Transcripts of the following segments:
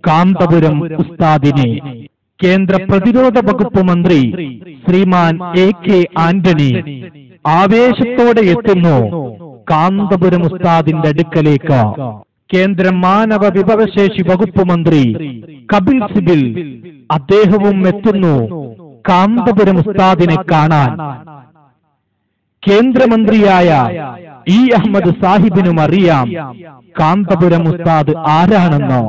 കാന്തപുരം ഉസ്താദിനെ കേന്ദ്ര പ്രതിരോധ വകുപ്പ് മന്ത്രി ശ്രീമാൻ AK ആന്റണി ആവേശത്തോടെ എത്തുന്നു കാന്തപുരം ഉസ്താദിന്റെ അടുക്കലേക്ക്. കേന്ദ്ര മാനവ വിഭവശേഷി വകുപ്പ് മന്ത്രി കപിൽ സിബൽ അദ്ദേഹവും എത്തുന്നു കാന്തപുരം ഉസ്താദിനെ കാണാൻ. കേന്ദ്രമന്ത്രിയായ അഹമ്മദ് സാഹിബിനും അറിയാം കാന്തപുരം ഉസ്താദ് ആരാണെന്നോ.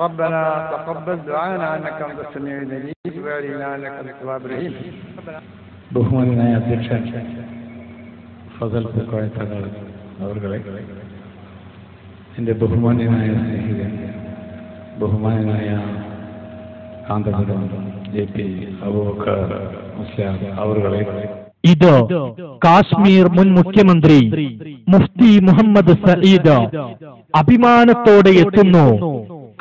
ربنا تقبل دعانا انك انت السميع العليم وارنا انك انت التواب الرحيم. ബഹുമാനായ അധ്യക്ഷൻ ഫസൽ പൂക്കോയത്തങ്ങൾ അവരുടെ, എൻ്റെ ബഹുമാന്യനായ സ്നേഹിതൻ ബഹുമാനായ കാന്തപുരം JP അബൂബക്കർ മുസ്ലിയാർ അവരുടെ, ഇത് കാശ്മീർ മുൻ മുഖ്യമന്ത്രി മുഫ്തി മുഹമ്മദ് സഈദ് അഭിമാനത്തോടെ എത്തുന്നു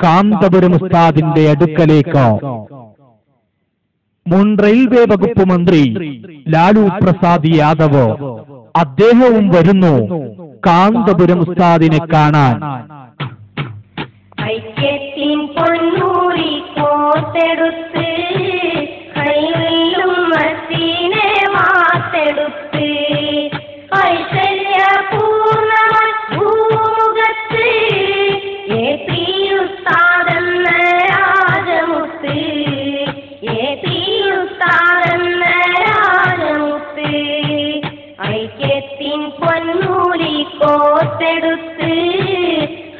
കാന്തപുരം ഉസ്താദിന്റെ അടുക്കലേക്ക്. മുൻ റെയിൽവേ വകുപ്പ് മന്ത്രി ലാലു പ്രസാദ് യാദവ് അദ്ദേഹവും വരുന്നു കാന്തപുരം ഉസ്താദിനെ കാണാൻ. ഐക്യത്തിൻ പൊന്നൂരി കോർത്തെടുത്ത് കൈയിലും മസീനെ വാർത്തെടുത്ത് ഐശ്വര്യപൂർണ്ണമായി ഭൂമുഖത്ത് ഉസ്താദെന്ന രാജമുത്ത് ഉസ്താദെന്ന രാജമുത്ത് ഐക്യത്തിൻ പൊന്നൂരി കോർത്തെടുത്ത്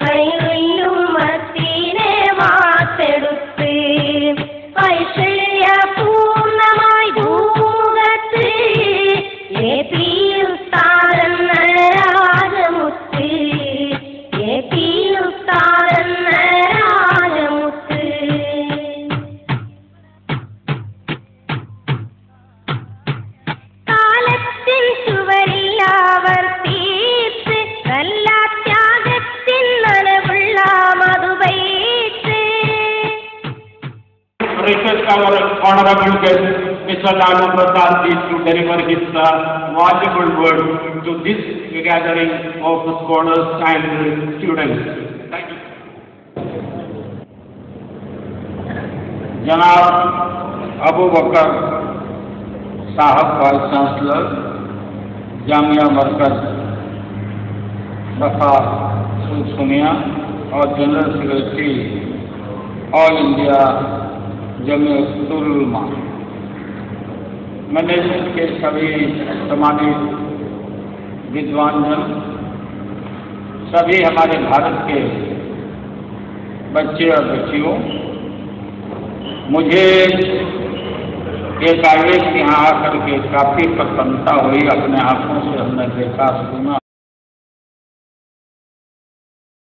കൈയിലും മസീനെ വാർത്തെടുത്ത് ഐശ്വര്യപൂർണ്ണമായി ഭൂമുഖത്ത് ഉസ്താദെന്ന രാജമുത്ത് ഉസ്താദെന്ന രാജമുത്ത്. കാലത്തിൻ ചുവരിൽ ആവർത്തിച്ച് നല്ല ത്യാഗത്തിൻ നനവുള്ള മധുവൈത്ത്. Request our honorable guest, Mr. Lalu Prasad ji, to deliver his valuable word to this gathering of scholars and students. Thank you. Janab Abu Bakr Sahab, Vice Chancellor, Jamia Markaz, Safa Sonia, और General Secretary all India Jamiat Ulama, management के सभी सम्मानित विद्वान जन, सभी हमारे भारत के बच्चे और बच्चियों, मुझे एक आवेश यहाँ आकर के काफ़ी प्रसन्नता हुई। अपने आँखों से हमने देखा सुना।